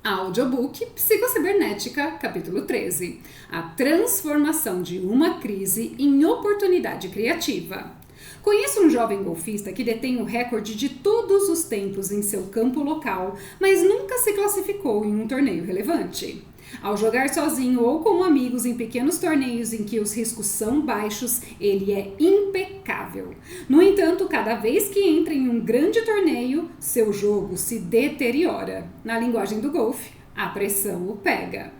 Audiobook Psicocibernética, capítulo 13. A transformação de uma crise em oportunidade criativa. Conheço um jovem golfista que detém o recorde de todos os tempos em seu campo local, mas nunca se classificou em um torneio relevante. Ao jogar sozinho ou com amigos em pequenos torneios em que os riscos são baixos, ele é impecável. No entanto, cada vez que entra em um grande torneio, seu jogo se deteriora. Na linguagem do golfe, a pressão o pega.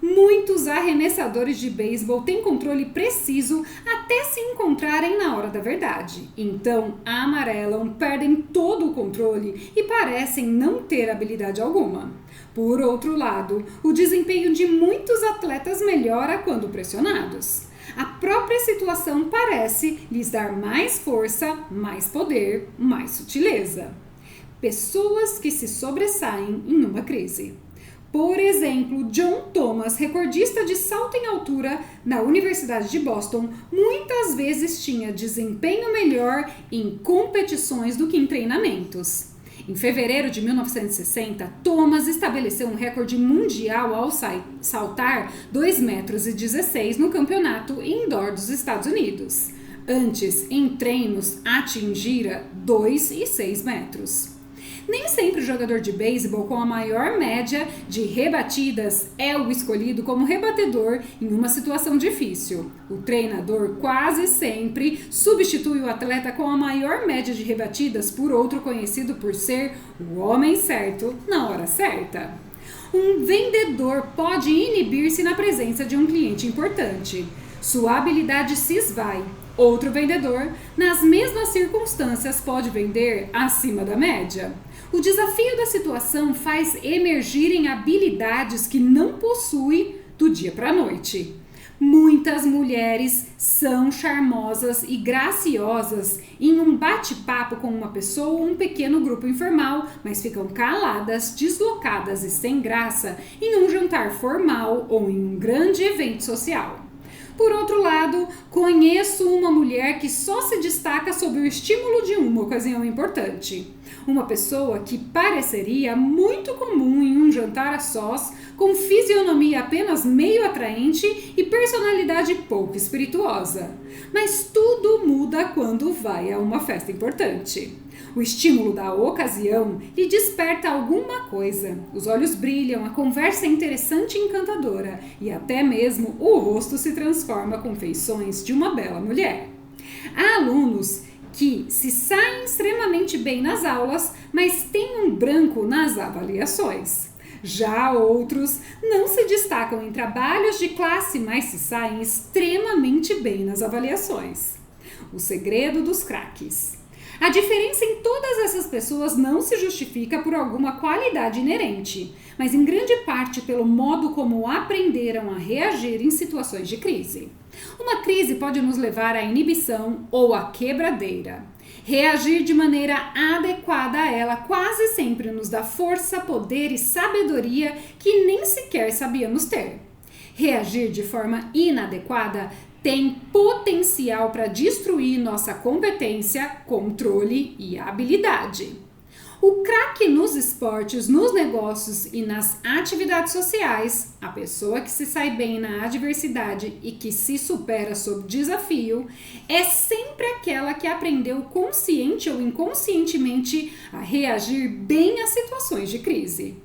Muitos arremessadores de beisebol têm controle preciso até se encontrarem na hora da verdade. Então, amarelam, perdem todo o controle e parecem não ter habilidade alguma. Por outro lado, o desempenho de muitos atletas melhora quando pressionados. A própria situação parece lhes dar mais força, mais poder, mais sutileza. Pessoas que se sobressaem em uma crise. Por exemplo, John Thomas, recordista de salto em altura na Universidade de Boston, muitas vezes tinha desempenho melhor em competições do que em treinamentos. Em fevereiro de 1960, Thomas estabeleceu um recorde mundial ao saltar 2,16 m no campeonato indoor dos Estados Unidos. Antes, em treinos, atingira 2,6 metros. Nem sempre o jogador de beisebol com a maior média de rebatidas é o escolhido como rebatedor em uma situação difícil. O treinador quase sempre substitui o atleta com a maior média de rebatidas por outro conhecido por ser o homem certo na hora certa. Um vendedor pode inibir-se na presença de um cliente importante. Sua habilidade se esvai. Outro vendedor, nas mesmas circunstâncias, pode vender acima da média. O desafio da situação faz emergirem habilidades que não possui do dia para a noite. Muitas mulheres são charmosas e graciosas em um bate-papo com uma pessoa ou um pequeno grupo informal, mas ficam caladas, deslocadas e sem graça em um jantar formal ou em um grande evento social. Por outro lado, conheço uma mulher que só se destaca sob o estímulo de uma ocasião importante. Uma pessoa que pareceria muito comum em um jantar a sós, com fisionomia apenas meio atraente e personalidade pouco espirituosa. Mas tudo muda quando vai a uma festa importante. O estímulo da ocasião lhe desperta alguma coisa. Os olhos brilham, a conversa é interessante e encantadora, e até mesmo o rosto se transforma com feições de uma bela mulher. Há alunos que se saem extremamente bem nas aulas, mas têm um branco nas avaliações. Já outros não se destacam em trabalhos de classe, mas se saem extremamente bem nas avaliações. O segredo dos craques. A diferença em todas essas pessoas não se justifica por alguma qualidade inerente, mas em grande parte pelo modo como aprenderam a reagir em situações de crise. Uma crise pode nos levar à inibição ou à quebradeira. Reagir de maneira adequada a ela quase sempre nos dá força, poder e sabedoria que nem sequer sabíamos ter. Reagir de forma inadequada tem potencial para destruir nossa competência, controle e habilidade. O craque nos esportes, nos negócios e nas atividades sociais, a pessoa que se sai bem na adversidade e que se supera sob desafio, é sempre aquela que aprendeu consciente ou inconscientemente a reagir bem às situações de crise.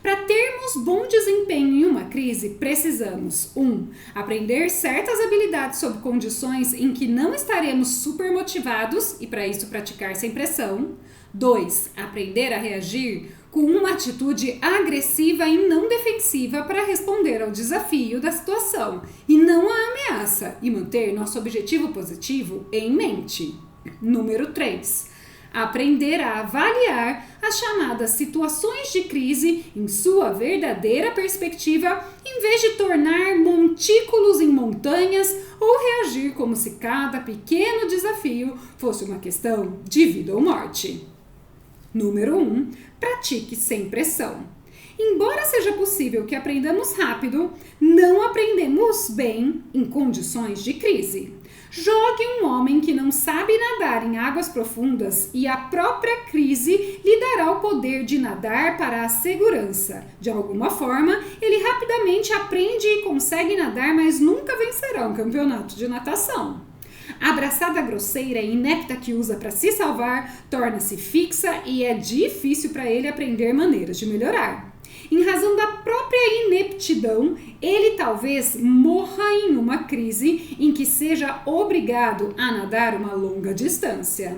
Para termos bom desempenho em uma crise, precisamos 1. Aprender certas habilidades sob condições em que não estaremos super motivados e para isso praticar sem pressão. 2. Aprender a reagir com uma atitude agressiva e não defensiva para responder ao desafio da situação e não à ameaça e manter nosso objetivo positivo em mente. Número 3. Aprender a avaliar as chamadas situações de crise em sua verdadeira perspectiva, em vez de tornar montículos em montanhas ou reagir como se cada pequeno desafio fosse uma questão de vida ou morte. Número 1. Pratique sem pressão. Embora seja possível que aprendamos rápido, não aprendemos bem em condições de crise. Jogue um homem que não sabe nadar em águas profundas e a própria crise lhe dará o poder de nadar para a segurança. De alguma forma, ele rapidamente aprende e consegue nadar, mas nunca vencerá um campeonato de natação. A abraçada grosseira e inepta que usa para se salvar torna-se fixa e é difícil para ele aprender maneiras de melhorar. Em razão da própria ineptidão, ele talvez morra em uma crise em que seja obrigado a nadar uma longa distância.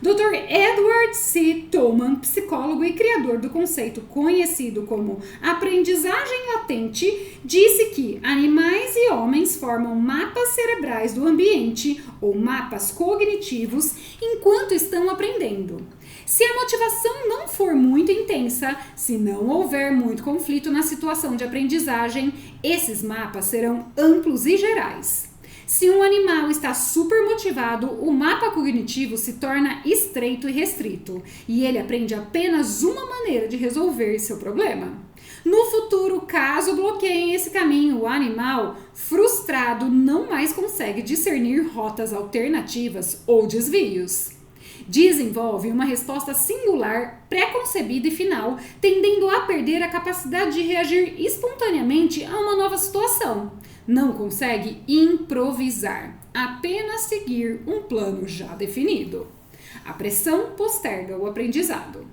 Dr. Edward C. Tolman, psicólogo e criador do conceito conhecido como aprendizagem latente, disse que animais e homens formam mapas cerebrais do ambiente ou mapas cognitivos enquanto estão aprendendo. Se a motivação não for muito intensa, se não houver muito conflito na situação de aprendizagem, esses mapas serão amplos e gerais. Se um animal está super motivado, o mapa cognitivo se torna estreito e restrito, e ele aprende apenas uma maneira de resolver seu problema. No futuro, caso bloqueiem esse caminho, o animal frustrado não mais consegue discernir rotas alternativas ou desvios. Desenvolve uma resposta singular, pré-concebida e final, tendendo a perder a capacidade de reagir espontaneamente a uma nova situação. Não consegue improvisar, apenas seguir um plano já definido. A pressão posterga o aprendizado.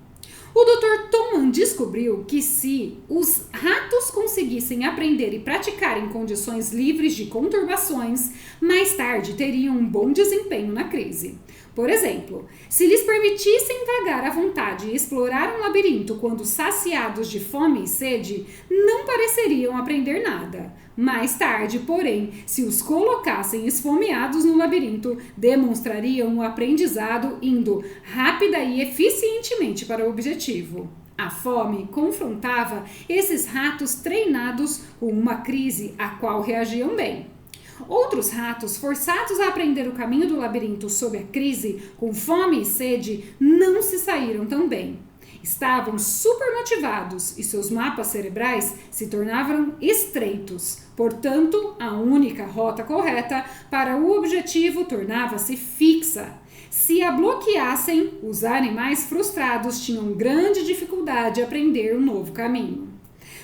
O Dr. Tolman descobriu que se os ratos conseguissem aprender e praticar em condições livres de conturbações, mais tarde teriam um bom desempenho na crise. Por exemplo, se lhes permitissem vagar à vontade e explorar um labirinto quando saciados de fome e sede, não pareceriam aprender nada. Mais tarde, porém, se os colocassem esfomeados no labirinto, demonstrariam o aprendizado indo rápida e eficientemente para o objetivo. A fome confrontava esses ratos treinados com uma crise a qual reagiam bem. Outros ratos, forçados a aprender o caminho do labirinto sob a crise, com fome e sede, não se saíram tão bem. Estavam super motivados e seus mapas cerebrais se tornavam estreitos. Portanto, a única rota correta para o objetivo tornava-se fixa. Se a bloqueassem, os animais frustrados tinham grande dificuldade em aprender um novo caminho.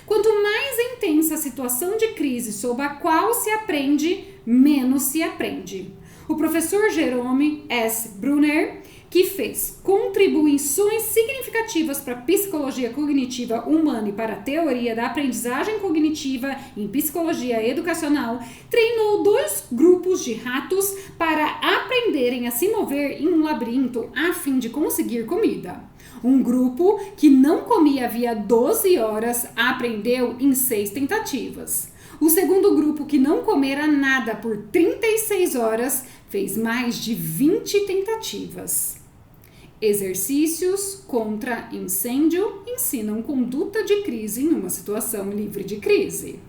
Quanto mais intensa a situação de crise sob a qual se aprende, menos se aprende. O professor Jerome S. Brunner, que fez contribuições significativas para a psicologia cognitiva humana e para a teoria da aprendizagem cognitiva em psicologia educacional, treinou 2 grupos de ratos para aprenderem a se mover em um labirinto a fim de conseguir comida. Um grupo que não comia havia 12 horas aprendeu em 6 tentativas. O segundo grupo, que não comera nada por 36 horas, fez mais de 20 tentativas. Exercícios contra incêndio ensinam conduta de crise em uma situação livre de crise.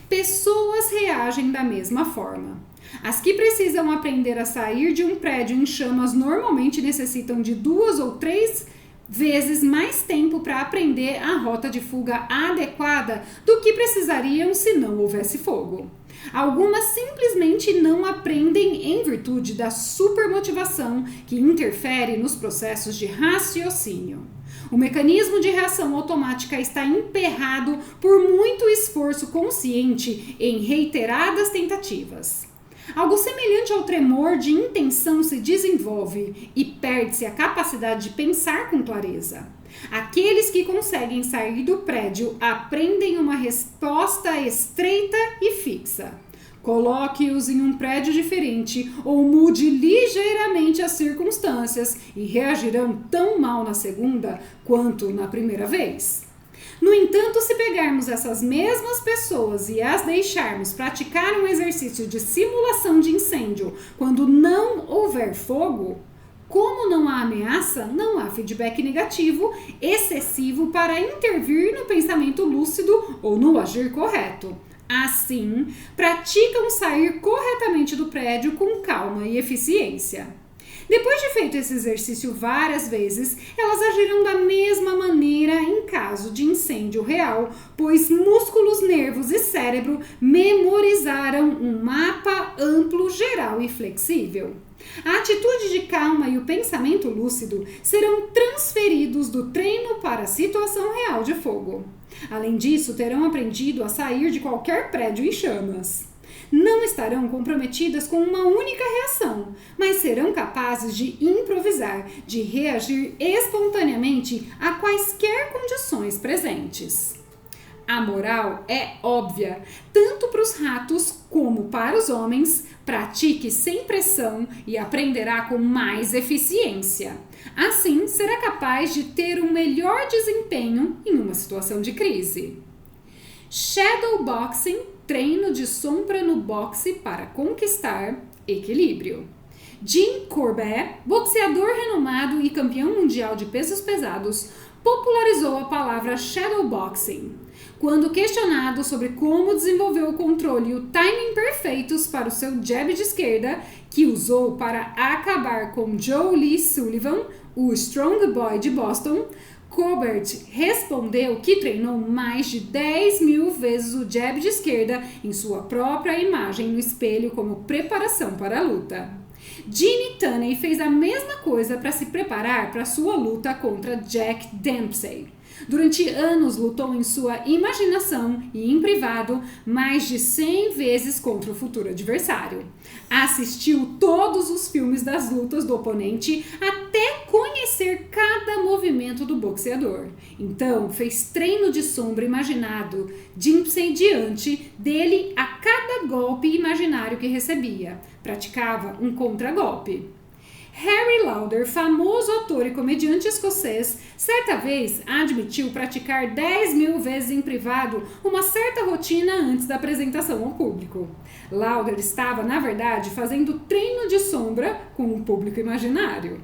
Pessoas reagem da mesma forma. As que precisam aprender a sair de um prédio em chamas normalmente necessitam de 2 ou 3 vezes mais tempo para aprender a rota de fuga adequada do que precisariam se não houvesse fogo. Algumas simplesmente não aprendem em virtude da supermotivação que interfere nos processos de raciocínio. O mecanismo de reação automática está emperrado por muito esforço consciente em reiteradas tentativas. Algo semelhante ao tremor de intenção se desenvolve e perde-se a capacidade de pensar com clareza. Aqueles que conseguem sair do prédio aprendem uma resposta estreita e fixa. Coloque-os em um prédio diferente ou mude ligeiramente as circunstâncias e reagirão tão mal na segunda quanto na primeira vez. No entanto, se pegarmos essas mesmas pessoas e as deixarmos praticar um exercício de simulação de incêndio quando não houver fogo, como não há ameaça, não há feedback negativo excessivo para intervir no pensamento lúcido ou no agir correto. Assim, praticam sair corretamente do prédio com calma e eficiência. Depois de feito esse exercício várias vezes, elas agirão da mesma maneira em casa. caso de incêndio real, pois músculos, nervos e cérebro memorizaram um mapa amplo, geral e flexível. A atitude de calma e o pensamento lúcido serão transferidos do treino para a situação real de fogo. Além disso, terão aprendido a sair de qualquer prédio em chamas. Não estarão comprometidas com uma única reação, mas serão capazes de improvisar, de reagir espontaneamente a quaisquer condições presentes. A moral é óbvia, tanto para os ratos como para os homens. Pratique sem pressão e aprenderá com mais eficiência. Assim, será capaz de ter um melhor desempenho em uma situação de crise. Shadowboxing, treino de sombra no boxe para conquistar equilíbrio. Jim Corbett, boxeador renomado e campeão mundial de pesos pesados, popularizou a palavra shadowboxing. Quando questionado sobre como desenvolver o controle e o timing perfeitos para o seu jab de esquerda, que usou para acabar com Joe Lee Sullivan, o Strong Boy de Boston, Corbett respondeu que treinou mais de 10.000 vezes o jab de esquerda em sua própria imagem no espelho como preparação para a luta. Ginny Tunney fez a mesma coisa para se preparar para sua luta contra Jack Dempsey. Durante anos lutou em sua imaginação e em privado mais de 100 vezes contra o futuro adversário. Assistiu todos os filmes das lutas do oponente até conhecer cada movimento do boxeador. Então fez treino de sombra imaginado, Dempsey diante dele a cada golpe imaginário que recebia. Praticava um contragolpe. Harry Lauder, famoso ator e comediante escocês, certa vez admitiu praticar 10.000 vezes em privado uma certa rotina antes da apresentação ao público. Lauder estava, na verdade, fazendo treino de sombra com um público imaginário.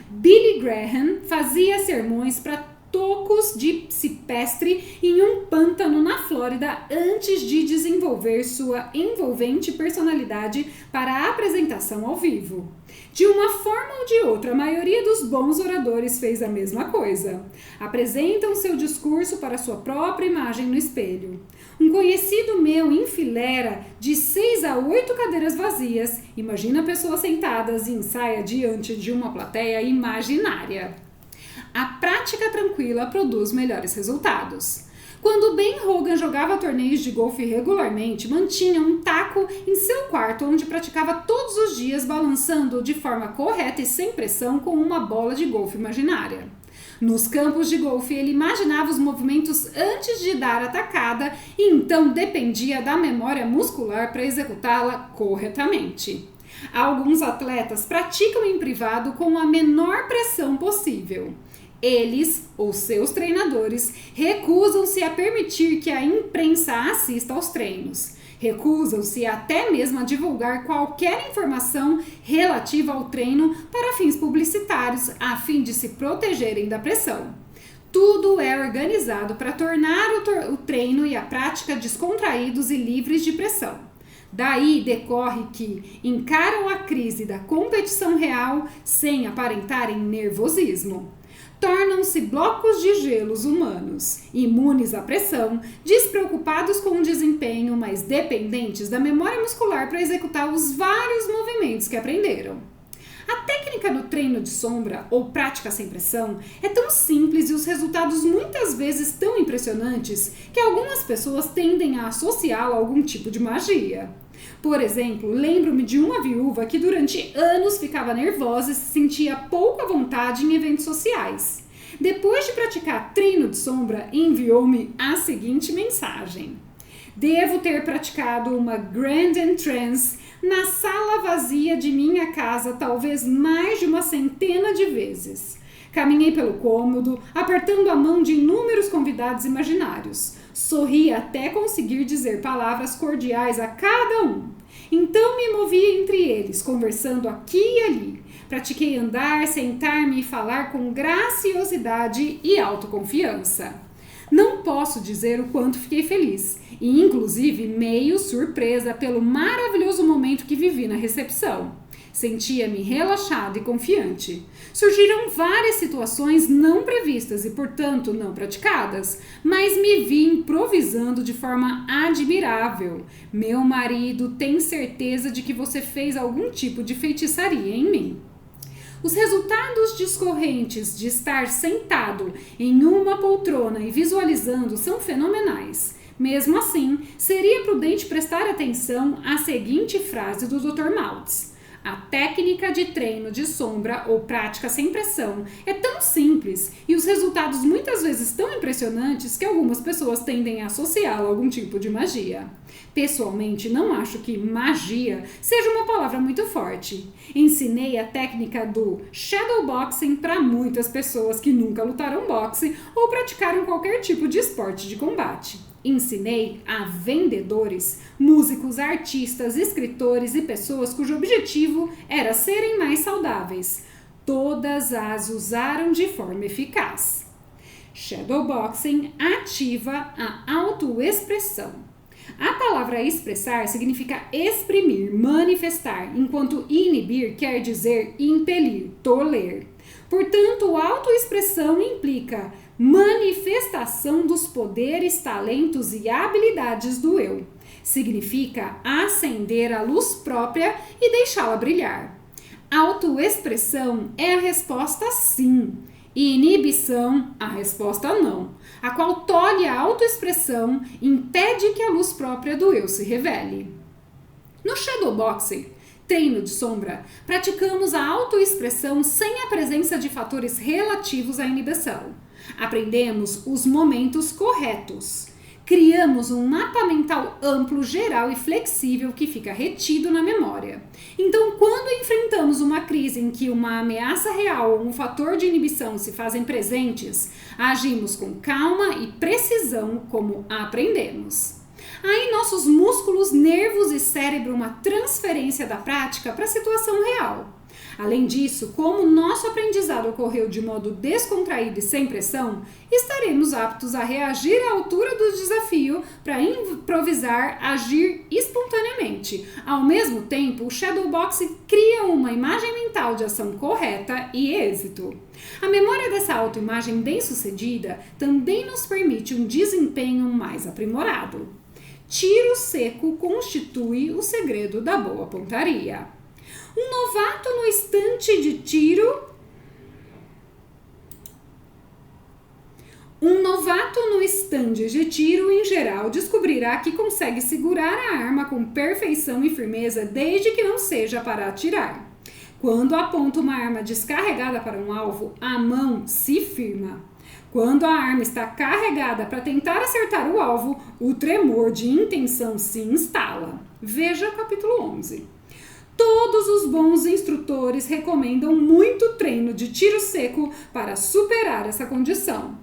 Billy Graham fazia sermões para tocos de cipestre em um pântano na Flórida antes de desenvolver sua envolvente personalidade para a apresentação ao vivo. De uma forma ou de outra, a maioria dos bons oradores fez a mesma coisa. Apresentam seu discurso para sua própria imagem no espelho. Um conhecido meu enfileira de 6 a 8 cadeiras vazias, imagina pessoas sentadas e ensaia diante de uma plateia imaginária. A prática tranquila produz melhores resultados. Quando Ben Hogan jogava torneios de golfe regularmente, mantinha um taco em seu quarto onde praticava todos os dias balançando de forma correta e sem pressão com uma bola de golfe imaginária. Nos campos de golfe, ele imaginava os movimentos antes de dar a tacada e então dependia da memória muscular para executá-la corretamente. Alguns atletas praticam em privado com a menor pressão possível. Eles, ou seus treinadores, recusam-se a permitir que a imprensa assista aos treinos. Recusam-se até mesmo a divulgar qualquer informação relativa ao treino para fins publicitários, a fim de se protegerem da pressão. Tudo é organizado para tornar o treino e a prática descontraídos e livres de pressão. Daí decorre que encaram a crise da competição real sem aparentarem nervosismo. Tornam-se blocos de gelos humanos, imunes à pressão, despreocupados com o desempenho, mas dependentes da memória muscular para executar os vários movimentos que aprenderam. A técnica do treino de sombra, ou prática sem pressão, é tão simples e os resultados muitas vezes tão impressionantes que algumas pessoas tendem a associá-la a algum tipo de magia. Por exemplo, lembro-me de uma viúva que durante anos ficava nervosa e se sentia pouco à vontade em eventos sociais. Depois de praticar treino de sombra, enviou-me a seguinte mensagem: devo ter praticado uma Grand Entrance na sala vazia de minha casa talvez mais de uma centena de vezes. Caminhei pelo cômodo, apertando a mão de inúmeros convidados imaginários. Sorri até conseguir dizer palavras cordiais a cada um. Então me movi entre eles, conversando aqui e ali. Pratiquei andar, sentar-me e falar com graciosidade e autoconfiança. Não posso dizer o quanto fiquei feliz, e inclusive meio surpresa pelo maravilhoso momento que vivi na recepção. Sentia-me relaxado e confiante. Surgiram várias situações não previstas e, portanto, não praticadas, mas me vi improvisando de forma admirável. Meu marido tem certeza de que você fez algum tipo de feitiçaria em mim. Os resultados discorrentes de estar sentado em uma poltrona e visualizando são fenomenais. Mesmo assim, seria prudente prestar atenção à seguinte frase do Dr. Maltz. A técnica de treino de sombra ou prática sem pressão é tão simples e os resultados muitas vezes tão impressionantes que algumas pessoas tendem a associá-la a algum tipo de magia. Pessoalmente, não acho que magia seja uma palavra muito forte. Ensinei a técnica do shadowboxing para muitas pessoas que nunca lutaram boxe ou praticaram qualquer tipo de esporte de combate. Ensinei a vendedores, músicos, artistas, escritores e pessoas cujo objetivo era serem mais saudáveis. Todas as usaram de forma eficaz. Shadowboxing ativa a autoexpressão. A palavra expressar significa exprimir, manifestar, enquanto inibir quer dizer impelir, toler. Portanto, autoexpressão implica manifestação dos poderes, talentos e habilidades do eu. Significa acender a luz própria e deixá-la brilhar. Autoexpressão é a resposta sim. E inibição, a resposta não, a qual tolhe a autoexpressão e impede que a luz própria do eu se revele. No Shadowboxing, treino de sombra, praticamos a autoexpressão sem a presença de fatores relativos à inibição. Aprendemos os momentos corretos. Criamos um mapa mental amplo, geral e flexível que fica retido na memória. Então, quando enfrentamos uma crise em que uma ameaça real ou um fator de inibição se fazem presentes, agimos com calma e precisão como aprendemos. Há em nossos músculos, nervos e cérebro uma transferência da prática para a situação real. Além disso, como nosso aprendizado ocorreu de modo descontraído e sem pressão, estaremos aptos a reagir à altura do desafio para improvisar, agir espontaneamente. Ao mesmo tempo, o Shadowboxing cria uma imagem mental de ação correta e êxito. A memória dessa autoimagem bem-sucedida também nos permite um desempenho mais aprimorado. Tiro seco constitui o segredo da boa pontaria. Um novato no estande de tiro. Um novato no estande de tiro, em geral, descobrirá que consegue segurar a arma com perfeição e firmeza desde que não seja para atirar. Quando aponta uma arma descarregada para um alvo, a mão se firma. Quando a arma está carregada para tentar acertar o alvo, o tremor de intenção se instala. Veja o capítulo 11. Todos os bons instrutores recomendam muito treino de tiro seco para superar essa condição.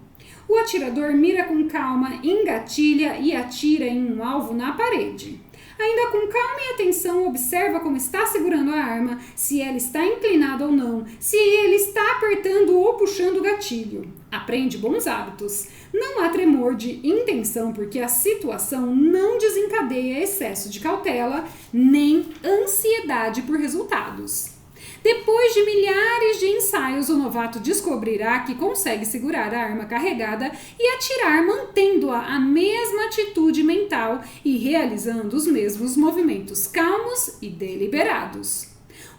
O atirador mira com calma, engatilha e atira em um alvo na parede. Ainda com calma e atenção, observa como está segurando a arma, se ela está inclinada ou não, se ele está apertando ou puxando o gatilho. Aprende bons hábitos. Não há tremor de intenção porque a situação não desencadeia excesso de cautela, nem ansiedade por resultados. Depois de milhares de ensaios, o novato descobrirá que consegue segurar a arma carregada e atirar mantendo-a a mesma atitude mental e realizando os mesmos movimentos calmos e deliberados.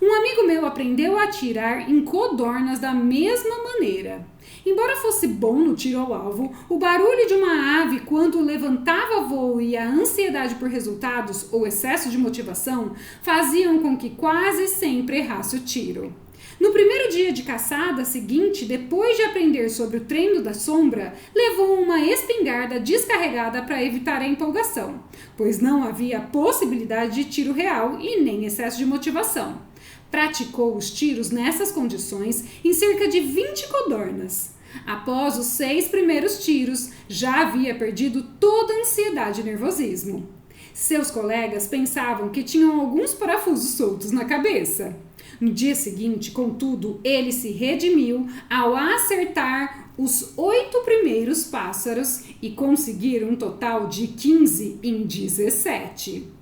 Um amigo meu aprendeu a atirar em codornas da mesma maneira. Embora fosse bom no tiro ao alvo, o barulho de uma ave quando levantava voo e a ansiedade por resultados ou excesso de motivação faziam com que quase sempre errasse o tiro. No primeiro dia de caçada seguinte, depois de aprender sobre o treino da sombra, levou uma espingarda descarregada para evitar a empolgação, pois não havia possibilidade de tiro real e nem excesso de motivação. Praticou os tiros nessas condições em cerca de 20 codornas. Após os 6 primeiros tiros, já havia perdido toda a ansiedade e nervosismo. Seus colegas pensavam que tinham alguns parafusos soltos na cabeça. No dia seguinte, contudo, ele se redimiu ao acertar os 8 primeiros pássaros e conseguir um total de 15 em 17.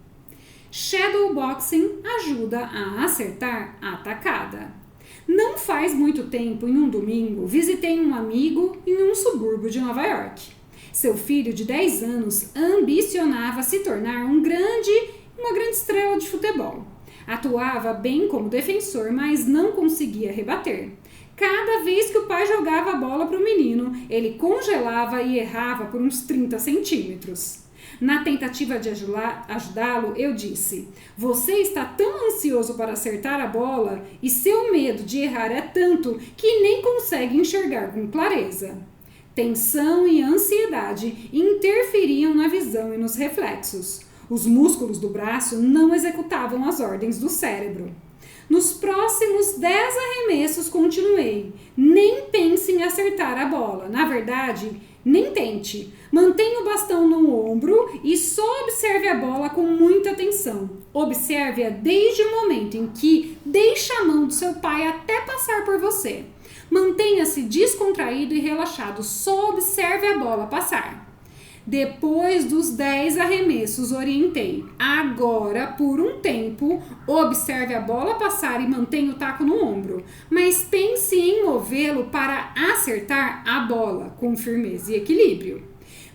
Shadowboxing ajuda a acertar a tacada. Não faz muito tempo, em um domingo, visitei um amigo em um subúrbio de Nova York. Seu filho de 10 anos ambicionava se tornar uma grande estrela de futebol. Atuava bem como defensor, mas não conseguia rebater. Cada vez que o pai jogava a bola para o menino, ele congelava e errava por uns 30 centímetros. Na tentativa de ajudá-lo, eu disse: você está tão ansioso para acertar a bola e seu medo de errar é tanto que nem consegue enxergar com clareza. Tensão e ansiedade interferiam na visão e nos reflexos. Os músculos do braço não executavam as ordens do cérebro. Nos próximos 10 arremessos continuei. Nem pense em acertar a bola. Na verdade, nem tente. Mantenha o bastão no ombro e só observe a bola com muita atenção. Observe-a desde o momento em que deixa a mão do seu pai até passar por você. Mantenha-se descontraído e relaxado. Só observe a bola passar. Depois dos 10 arremessos, orientei. Agora, por um tempo, observe a bola passar e mantenha o taco no ombro. Mas pense em movê-lo para acertar a bola com firmeza e equilíbrio.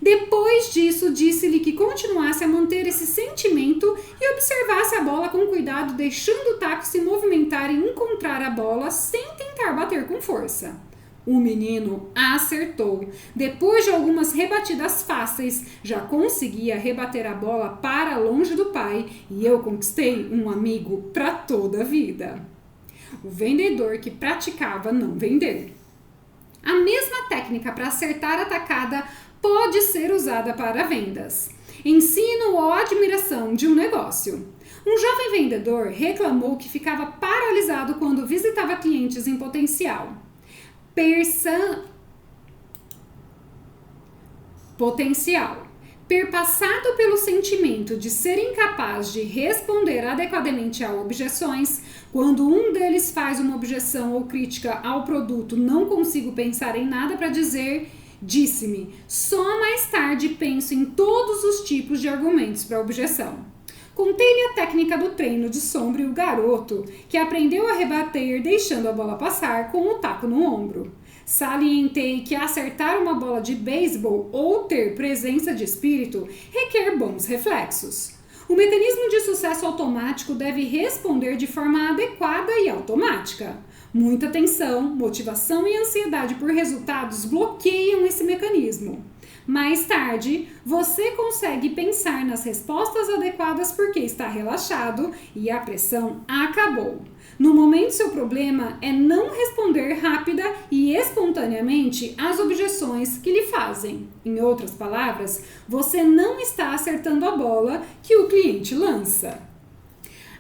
Depois disso, disse-lhe que continuasse a manter esse sentimento e observasse a bola com cuidado, deixando o taco se movimentar e encontrar a bola sem tentar bater com força. O menino acertou. Depois de algumas rebatidas fáceis, já conseguia rebater a bola para longe do pai e eu conquistei um amigo para toda a vida. O vendedor que praticava não vender. A mesma técnica para acertar a tacada pode ser usada para vendas. Ensino ou admiração de um negócio. Um jovem vendedor reclamou que ficava paralisado quando visitava clientes em potencial. Perpassado pelo sentimento de ser incapaz de responder adequadamente a objeções, quando um deles faz uma objeção ou crítica ao produto, não consigo pensar em nada para dizer, disse-me, só mais tarde penso em todos os tipos de argumentos para objeção. Contei-lhe a técnica do treino de sombra e o garoto, que aprendeu a rebater deixando a bola passar com o taco no ombro. Salientei que acertar uma bola de beisebol ou ter presença de espírito requer bons reflexos. O mecanismo de sucesso automático deve responder de forma adequada e automática. Muita tensão, motivação e ansiedade por resultados bloqueiam esse mecanismo. Mais tarde, você consegue pensar nas respostas adequadas porque está relaxado e a pressão acabou. No momento, seu problema é não responder rápida e espontaneamente às objeções que lhe fazem. Em outras palavras, você não está acertando a bola que o cliente lança.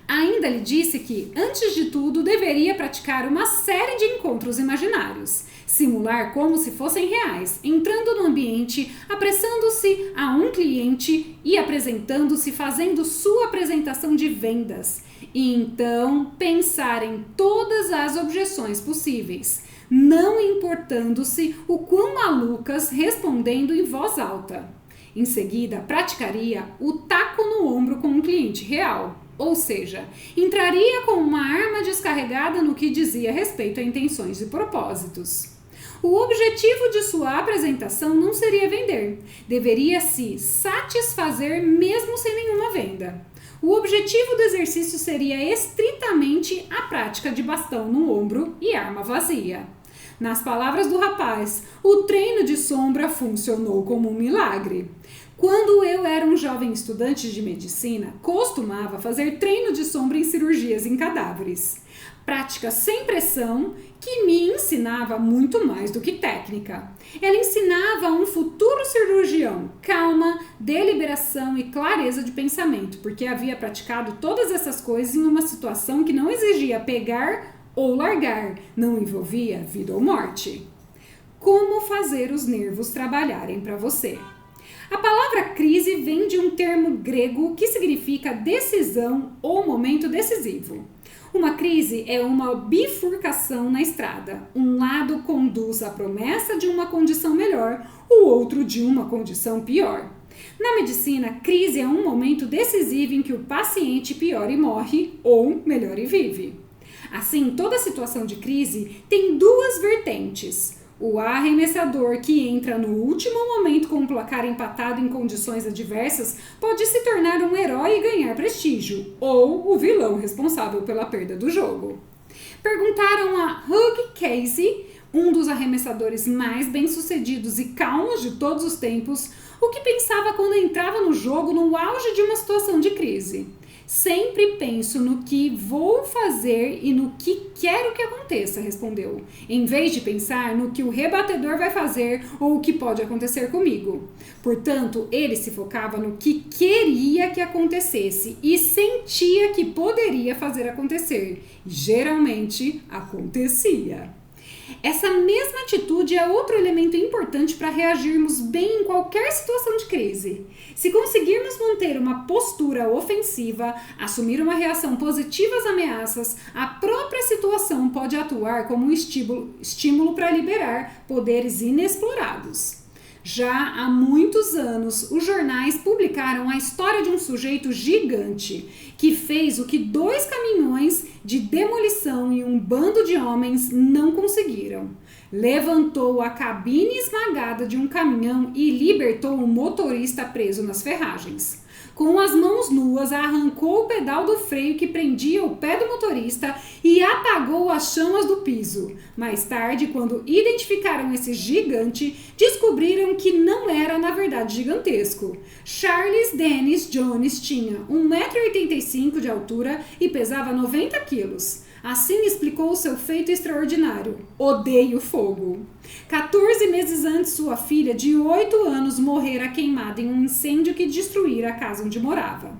Ainda lhe disse que, antes de tudo, deveria praticar uma série de encontros imaginários. Simular como se fossem reais, entrando no ambiente, apressando-se a um cliente e apresentando-se, fazendo sua apresentação de vendas. E então pensar em todas as objeções possíveis, não importando-se o quão malucas, respondendo em voz alta. Em seguida, praticaria o taco no ombro com um cliente real. Ou seja, entraria com uma arma descarregada no que dizia respeito a intenções e propósitos. O objetivo de sua apresentação não seria vender, deveria se satisfazer mesmo sem nenhuma venda. O objetivo do exercício seria estritamente a prática de bastão no ombro e arma vazia. Nas palavras do rapaz, o treino de sombra funcionou como um milagre. Quando eu era um jovem estudante de medicina, costumava fazer treino de sombra em cirurgias em cadáveres. Prática sem pressão que me ensinava muito mais do que técnica. Ela ensinava a um futuro cirurgião calma, deliberação e clareza de pensamento, porque havia praticado todas essas coisas em uma situação que não exigia pegar ou largar, não envolvia vida ou morte. Como fazer os nervos trabalharem para você? A palavra crise vem de um termo grego que significa decisão ou momento decisivo. Uma crise é uma bifurcação na estrada. Um lado conduz à promessa de uma condição melhor, o outro de uma condição pior. Na medicina, crise é um momento decisivo em que o paciente piora e morre, ou melhora e vive. Assim, toda situação de crise tem duas vertentes. O arremessador que entra no último momento com o placar empatado em condições adversas pode se tornar um herói e ganhar prestígio, ou o vilão responsável pela perda do jogo. Perguntaram a Hugh Casey, um dos arremessadores mais bem-sucedidos e calmos de todos os tempos, o que pensava quando entrava no jogo no auge de uma situação de crise. Sempre penso no que vou fazer e no que quero que aconteça, respondeu, em vez de pensar no que o rebatedor vai fazer ou o que pode acontecer comigo. Portanto, ele se focava no que queria que acontecesse e sentia que poderia fazer acontecer. E geralmente acontecia. Essa mesma atitude é outro elemento importante para reagirmos bem em qualquer situação de crise. Se conseguirmos manter uma postura ofensiva, assumir uma reação positiva às ameaças, a própria situação pode atuar como um estímulo para liberar poderes inexplorados. Já há muitos anos, os jornais publicaram a história de um sujeito gigante que fez o que 2 caminhões de demolição e um bando de homens não conseguiram. Levantou a cabine esmagada de um caminhão e libertou o motorista preso nas ferragens. Com as mãos nuas, arrancou o pedal do freio que prendia o pé do motorista e apagou as chamas do piso. Mais tarde, quando identificaram esse gigante, descobriram que não era, na verdade, gigantesco. Charles Dennis Jones tinha 1,85 m de altura e pesava 90 quilos. Assim explicou seu feito extraordinário: odeio fogo. 14 meses antes, sua filha, de 8 anos, morrera queimada em um incêndio que destruíra a casa onde morava.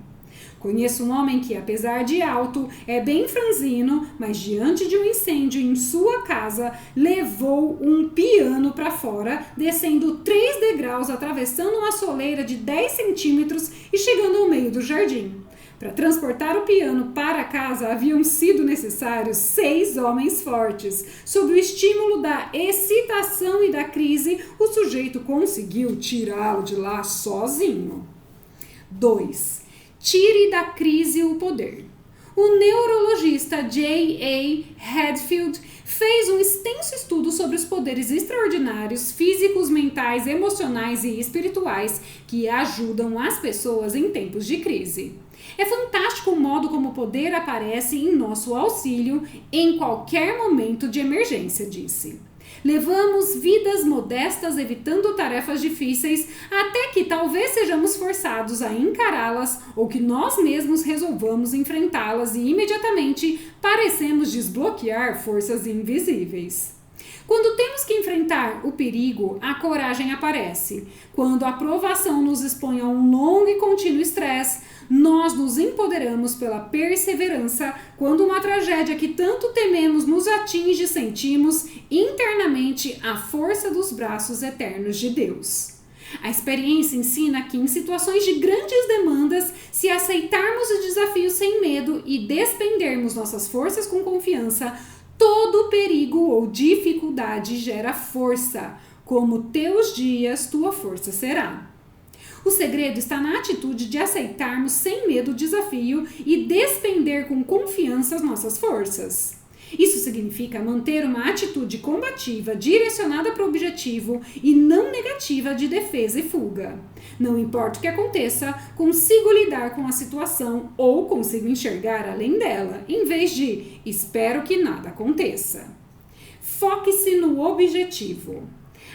Conheço um homem que, apesar de alto, é bem franzino, mas diante de um incêndio em sua casa, levou um piano para fora, descendo 3 degraus, atravessando uma soleira de 10 centímetros e chegando ao meio do jardim. Para transportar o piano para casa, haviam sido necessários 6 homens fortes. Sob o estímulo da excitação e da crise, o sujeito conseguiu tirá-lo de lá sozinho. 2. Tire da crise o poder. O neurologista J.A. Hadfield fez um extenso estudo sobre os poderes extraordinários, físicos, mentais, emocionais e espirituais que ajudam as pessoas em tempos de crise. É fantástico o modo como o poder aparece em nosso auxílio em qualquer momento de emergência, disse. Levamos vidas modestas evitando tarefas difíceis até que talvez sejamos forçados a encará-las ou que nós mesmos resolvamos enfrentá-las e imediatamente parecemos desbloquear forças invisíveis. Quando temos que enfrentar o perigo, a coragem aparece. Quando a provação nos expõe a um longo e contínuo estresse, nós nos empoderamos pela perseverança. Quando uma tragédia que tanto tememos nos atinge, sentimos internamente a força dos braços eternos de Deus. A experiência ensina que em situações de grandes demandas, se aceitarmos o desafio sem medo e despendermos nossas forças com confiança, todo perigo ou dificuldade gera força. Como teus dias, tua força será. O segredo está na atitude de aceitarmos sem medo o desafio e despender com confiança as nossas forças. Isso significa manter uma atitude combativa direcionada para o objetivo e não negativa de defesa e fuga. Não importa o que aconteça, consigo lidar com a situação ou consigo enxergar além dela, em vez de espero que nada aconteça. Foque-se no objetivo.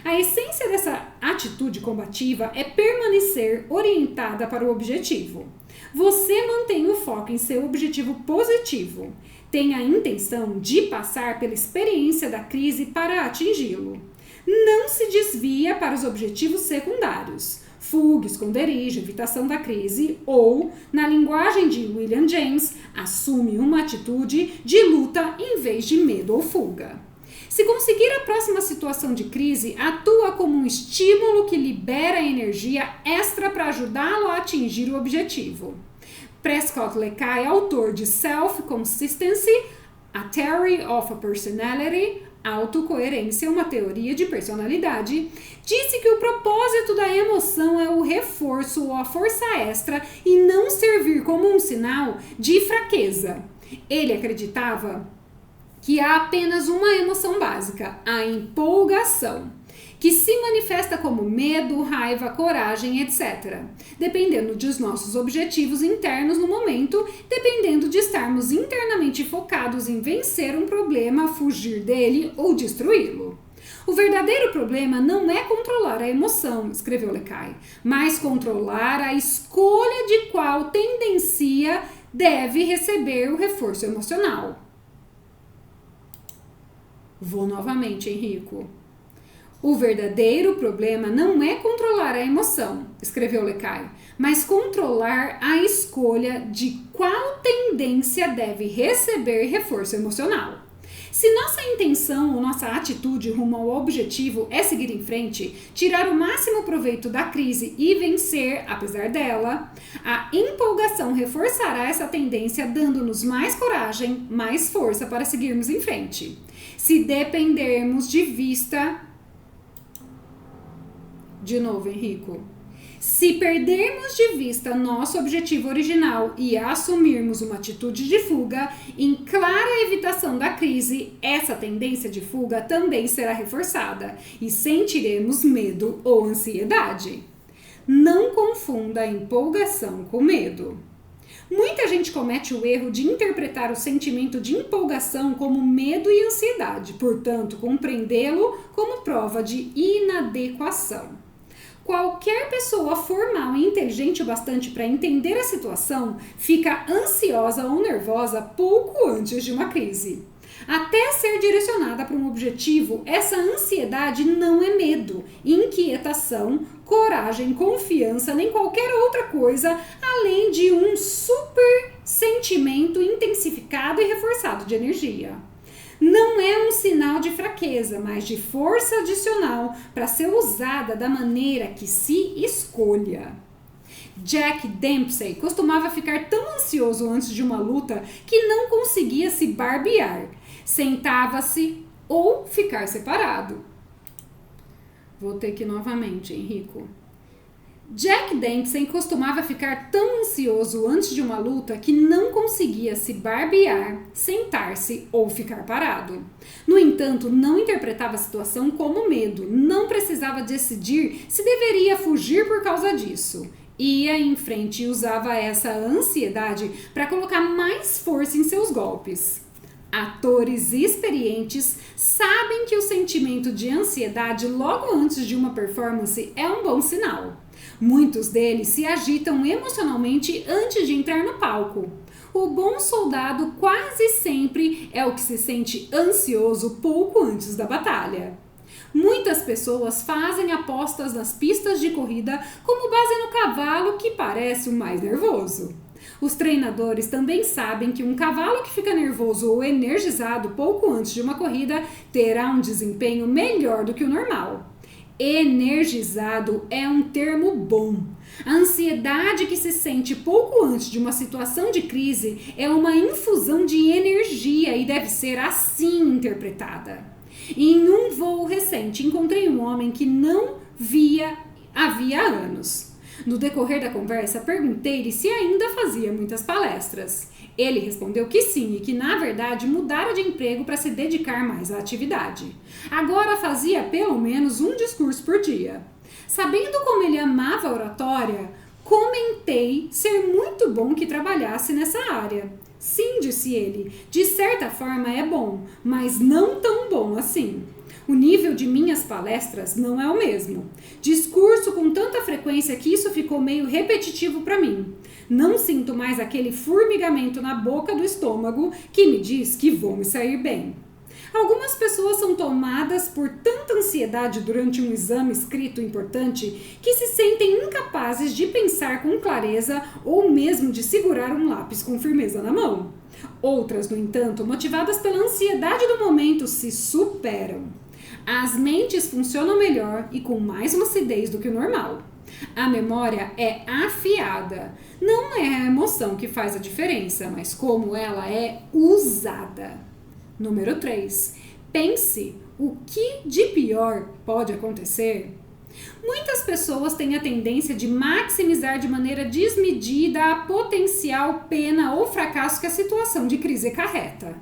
A essência dessa atitude combativa é permanecer orientada para o objetivo. Você mantém o foco em seu objetivo positivo. Tem a intenção de passar pela experiência da crise para atingi-lo. Não se desvia para os objetivos secundários, fuga, esconderijo, evitação da crise ou, na linguagem de William James, assume uma atitude de luta em vez de medo ou fuga. Se conseguir a próxima situação de crise, atua como um estímulo que libera energia extra para ajudá-lo a atingir o objetivo. Prescott LeKay, autor de Self-Consistency, A Theory of a Personality, Autocoerência, uma teoria de personalidade, disse que o propósito da emoção é o reforço ou a força extra e não servir como um sinal de fraqueza. Ele acreditava que há apenas uma emoção básica, a empolgação, que se manifesta como medo, raiva, coragem, etc. Dependendo dos nossos objetivos internos no momento, dependendo de estarmos internamente focados em vencer um problema, fugir dele ou destruí-lo. O verdadeiro problema não é controlar a emoção, escreveu Lekai, mas controlar a escolha de qual tendência deve receber o reforço emocional. Vou novamente, Henrico. O verdadeiro problema não é controlar a emoção, escreveu Lekai, mas controlar a escolha de qual tendência deve receber reforço emocional. Se nossa intenção ou nossa atitude rumo ao objetivo é seguir em frente, tirar o máximo proveito da crise e vencer, apesar dela, a empolgação reforçará essa tendência, dando-nos mais coragem, mais força para seguirmos em frente. Se dependermos de vista... De novo, Henrico. Se perdermos de vista nosso objetivo original e assumirmos uma atitude de fuga, em clara evitação da crise, essa tendência de fuga também será reforçada e sentiremos medo ou ansiedade. Não confunda a empolgação com medo. Muita gente comete o erro de interpretar o sentimento de empolgação como medo e ansiedade, portanto, compreendê-lo como prova de inadequação. Qualquer pessoa formal e inteligente o bastante para entender a situação fica ansiosa ou nervosa pouco antes de uma crise. Até ser direcionada para um objetivo, essa ansiedade não é medo, inquietação, coragem, confiança, nem qualquer outra coisa, além de um super sentimento intensificado e reforçado de energia. Não é um sinal de fraqueza, mas de força adicional para ser usada da maneira que se escolha. Jack Dempsey costumava ficar tão ansioso antes de uma luta que não conseguia se barbear, sentava-se ou ficar separado. Vou ter que ir novamente, Henrico. Jack Dempsey costumava ficar tão ansioso antes de uma luta que não conseguia se barbear, sentar-se ou ficar parado. No entanto, não interpretava a situação como medo, não precisava decidir se deveria fugir por causa disso. Ia em frente e usava essa ansiedade para colocar mais força em seus golpes. Atores experientes sabem que o sentimento de ansiedade logo antes de uma performance é um bom sinal. Muitos deles se agitam emocionalmente antes de entrar no palco. O bom soldado quase sempre é o que se sente ansioso pouco antes da batalha. Muitas pessoas fazem apostas nas pistas de corrida como base no cavalo que parece o mais nervoso. Os treinadores também sabem que um cavalo que fica nervoso ou energizado pouco antes de uma corrida terá um desempenho melhor do que o normal. Energizado é um termo bom. A ansiedade que se sente pouco antes de uma situação de crise é uma infusão de energia e deve ser assim interpretada. Em um voo recente, encontrei um homem que não via havia anos. No decorrer da conversa, perguntei-lhe se ainda fazia muitas palestras. Ele respondeu que sim e que, na verdade, mudara de emprego para se dedicar mais à atividade. Agora fazia pelo menos um discurso por dia. Sabendo como ele amava a oratória, comentei ser muito bom que trabalhasse nessa área. Sim, disse ele, de certa forma é bom, mas não tão bom assim. O nível de minhas palestras não é o mesmo. Discurso com tanta frequência que isso ficou meio repetitivo para mim. Não sinto mais aquele formigamento na boca do estômago que me diz que vou me sair bem. Algumas pessoas são tomadas por tanta ansiedade durante um exame escrito importante que se sentem incapazes de pensar com clareza ou mesmo de segurar um lápis com firmeza na mão. Outras, no entanto, motivadas pela ansiedade do momento, se superam. As mentes funcionam melhor e com mais lucidez do que o normal. A memória é afiada. Não é a emoção que faz a diferença, mas como ela é usada. Número 3. pense o que de pior pode acontecer. Muitas pessoas têm a tendência de maximizar de maneira desmedida a potencial pena ou fracasso que a situação de crise acarreta.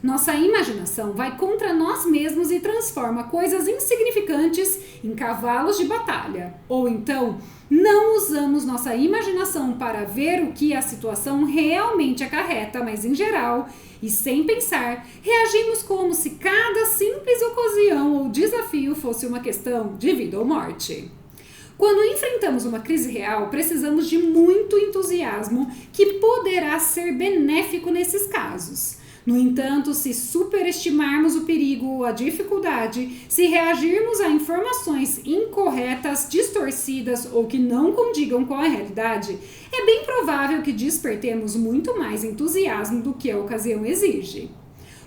Nossa imaginação vai contra nós mesmos e transforma coisas insignificantes em cavalos de batalha. Ou então, não usamos nossa imaginação para ver o que a situação realmente acarreta, mas em geral, e sem pensar, reagimos como se cada simples ocasião ou desafio fosse uma questão de vida ou morte. Quando enfrentamos uma crise real, precisamos de muito entusiasmo que poderá ser benéfico nesses casos. No entanto, se superestimarmos o perigo ou a dificuldade, se reagirmos a informações incorretas, distorcidas ou que não condigam com a realidade, é bem provável que despertemos muito mais entusiasmo do que a ocasião exige.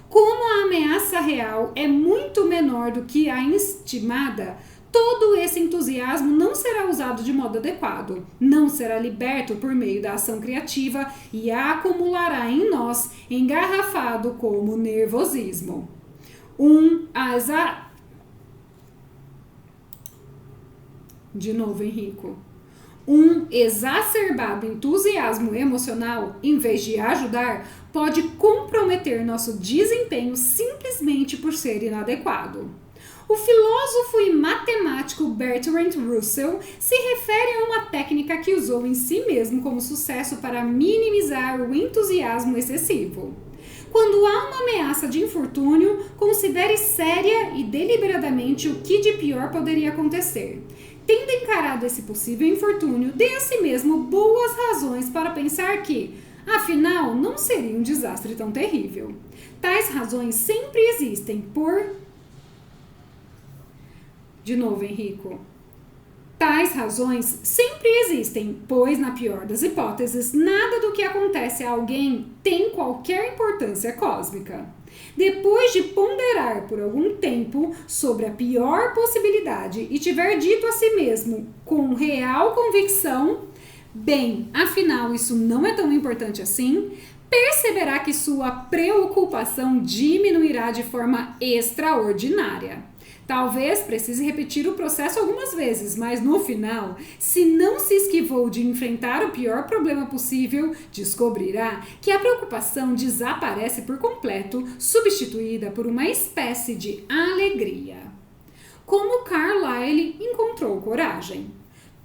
Como a ameaça real é muito menor do que a estimada, todo esse entusiasmo não será usado de modo adequado, não será liberto por meio da ação criativa e acumulará em nós, engarrafado como nervosismo. De novo, Henrico. Um exacerbado entusiasmo emocional, em vez de ajudar, pode comprometer nosso desempenho simplesmente por ser inadequado. O filósofo e matemático Bertrand Russell se refere a uma técnica que usou em si mesmo como sucesso para minimizar o entusiasmo excessivo. Quando há uma ameaça de infortúnio, considere séria e deliberadamente o que de pior poderia acontecer. Tendo encarado esse possível infortúnio, dê a si mesmo boas razões para pensar que, afinal, não seria um desastre tão terrível. Tais razões sempre existem De novo, Henrico. Tais razões sempre existem, pois, na pior das hipóteses, nada do que acontece a alguém tem qualquer importância cósmica. Depois de ponderar por algum tempo sobre a pior possibilidade e tiver dito a si mesmo com real convicção, bem, afinal isso não é tão importante assim, perceberá que sua preocupação diminuirá de forma extraordinária. Talvez precise repetir o processo algumas vezes, mas no final, se não se esquivou de enfrentar o pior problema possível, descobrirá que a preocupação desaparece por completo, substituída por uma espécie de alegria. Como Carlyle encontrou coragem?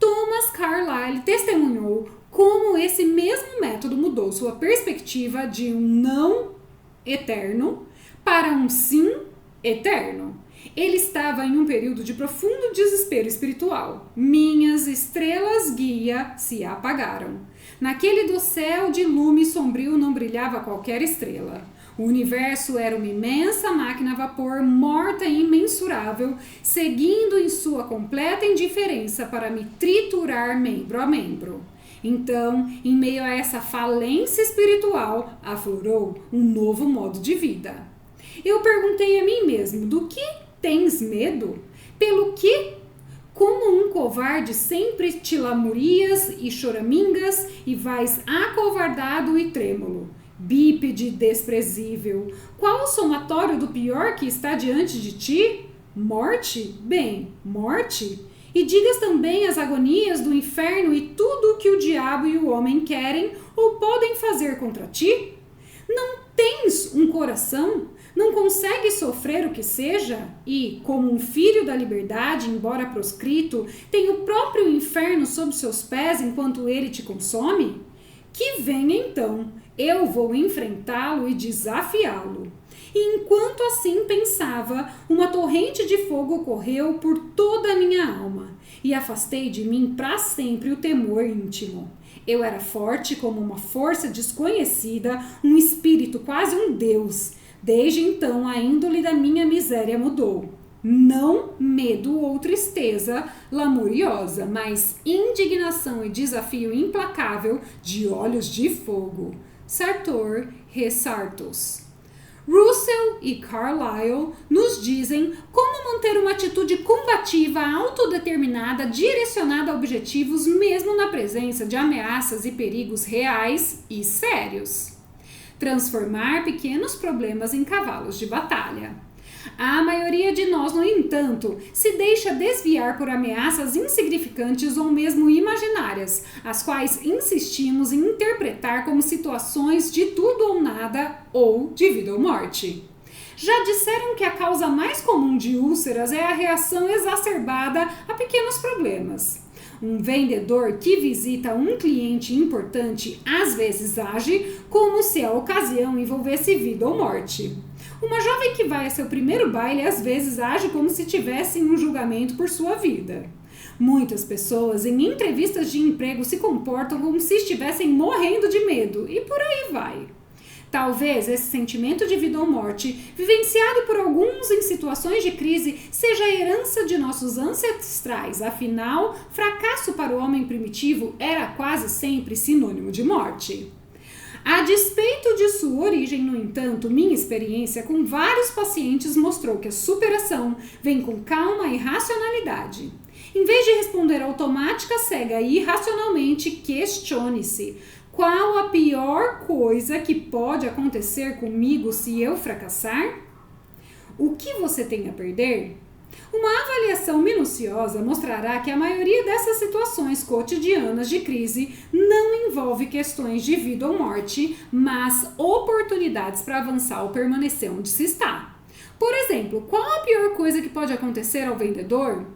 Thomas Carlyle testemunhou como esse mesmo método mudou sua perspectiva de um não eterno para um sim eterno. Ele estava em um período de profundo desespero espiritual. Minhas estrelas guia se apagaram. Naquele dossel de lume sombrio não brilhava qualquer estrela. O universo era uma imensa máquina a vapor, morta e imensurável, seguindo em sua completa indiferença para me triturar membro a membro. Então, em meio a essa falência espiritual, aflorou um novo modo de vida. Eu perguntei a mim mesmo, do que tens medo? Pelo que? Como um covarde sempre te lamurias e choramingas e vais acovardado e trêmulo. Bípede desprezível, qual o somatório do pior que está diante de ti? Morte? Bem, morte? E digas também as agonias do inferno e tudo o que o diabo e o homem querem ou podem fazer contra ti? Não tens um coração? Não consegues sofrer o que seja? E, como um filho da liberdade, embora proscrito, tem o próprio inferno sob seus pés enquanto ele te consome? Que venha então, eu vou enfrentá-lo e desafiá-lo. E enquanto assim pensava, uma torrente de fogo correu por toda a minha alma, e afastei de mim para sempre o temor íntimo. Eu era forte como uma força desconhecida, um espírito quase um deus. Desde então, a índole da minha miséria mudou. Não medo ou tristeza lamuriosa, mas indignação e desafio implacável de olhos de fogo. Sartor Resartus. Russell e Carlyle nos dizem como manter uma atitude combativa, autodeterminada, direcionada a objetivos, mesmo na presença de ameaças e perigos reais e sérios. Transformar pequenos problemas em cavalos de batalha. A maioria de nós, no entanto, se deixa desviar por ameaças insignificantes ou mesmo imaginárias, as quais insistimos em interpretar como situações de tudo ou nada ou de vida ou morte. Já disseram que a causa mais comum de úlceras é a reação exacerbada a pequenos problemas. Um vendedor que visita um cliente importante às vezes age como se a ocasião envolvesse vida ou morte. Uma jovem que vai a seu primeiro baile às vezes age como se tivesse um julgamento por sua vida. Muitas pessoas em entrevistas de emprego se comportam como se estivessem morrendo de medo e por aí vai. Talvez esse sentimento de vida ou morte, vivenciado por alguns em situações de crise, seja a herança de nossos ancestrais. Afinal, fracasso para o homem primitivo era quase sempre sinônimo de morte. A despeito de sua origem, no entanto, minha experiência com vários pacientes mostrou que a superação vem com calma e racionalidade. Em vez de responder automática, cega e irracionalmente, questione-se. Qual a pior coisa que pode acontecer comigo se eu fracassar? O que você tem a perder? Uma avaliação minuciosa mostrará que a maioria dessas situações cotidianas de crise não envolve questões de vida ou morte, mas oportunidades para avançar ou permanecer onde se está. Por exemplo, qual a pior coisa que pode acontecer ao vendedor?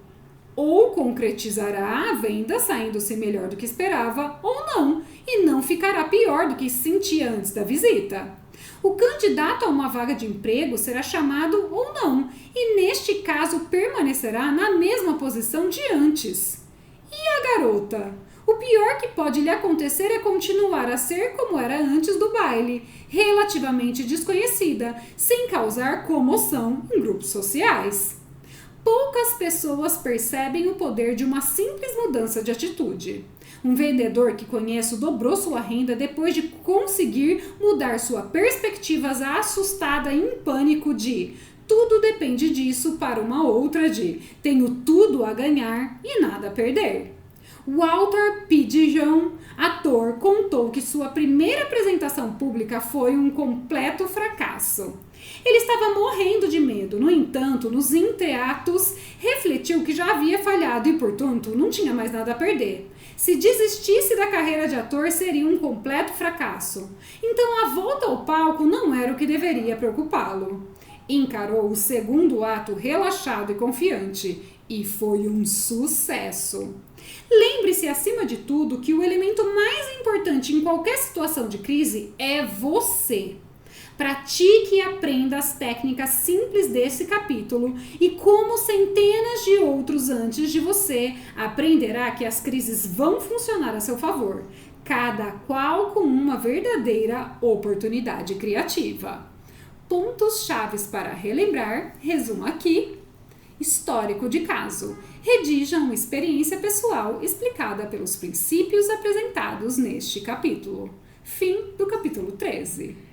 Ou concretizará a venda saindo-se melhor do que esperava, ou não, e não ficará pior do que se sentia antes da visita. O candidato a uma vaga de emprego será chamado ou não, e neste caso permanecerá na mesma posição de antes. E a garota? O pior que pode lhe acontecer é continuar a ser como era antes do baile, relativamente desconhecida, sem causar comoção em grupos sociais. Poucas pessoas percebem o poder de uma simples mudança de atitude. Um vendedor que conheço dobrou sua renda depois de conseguir mudar sua perspectiva assustada e em pânico de tudo depende disso para uma outra de tenho tudo a ganhar e nada a perder. Walter Pidgeon, ator, contou que sua primeira apresentação pública foi um completo fracasso. Ele estava morrendo de medo, no entanto, nos entreatos, refletiu que já havia falhado e, portanto, não tinha mais nada a perder. Se desistisse da carreira de ator, seria um completo fracasso. Então, a volta ao palco não era o que deveria preocupá-lo. Encarou o segundo ato relaxado e confiante, e foi um sucesso. Lembre-se, acima de tudo, que o elemento mais importante em qualquer situação de crise é você. Pratique e aprenda as técnicas simples desse capítulo e, como centenas de outros antes de você, aprenderá que as crises vão funcionar a seu favor, cada qual com uma verdadeira oportunidade criativa. Pontos chaves para relembrar, resumo aqui. Histórico de caso. Redija uma experiência pessoal explicada pelos princípios apresentados neste capítulo. Fim do capítulo 13.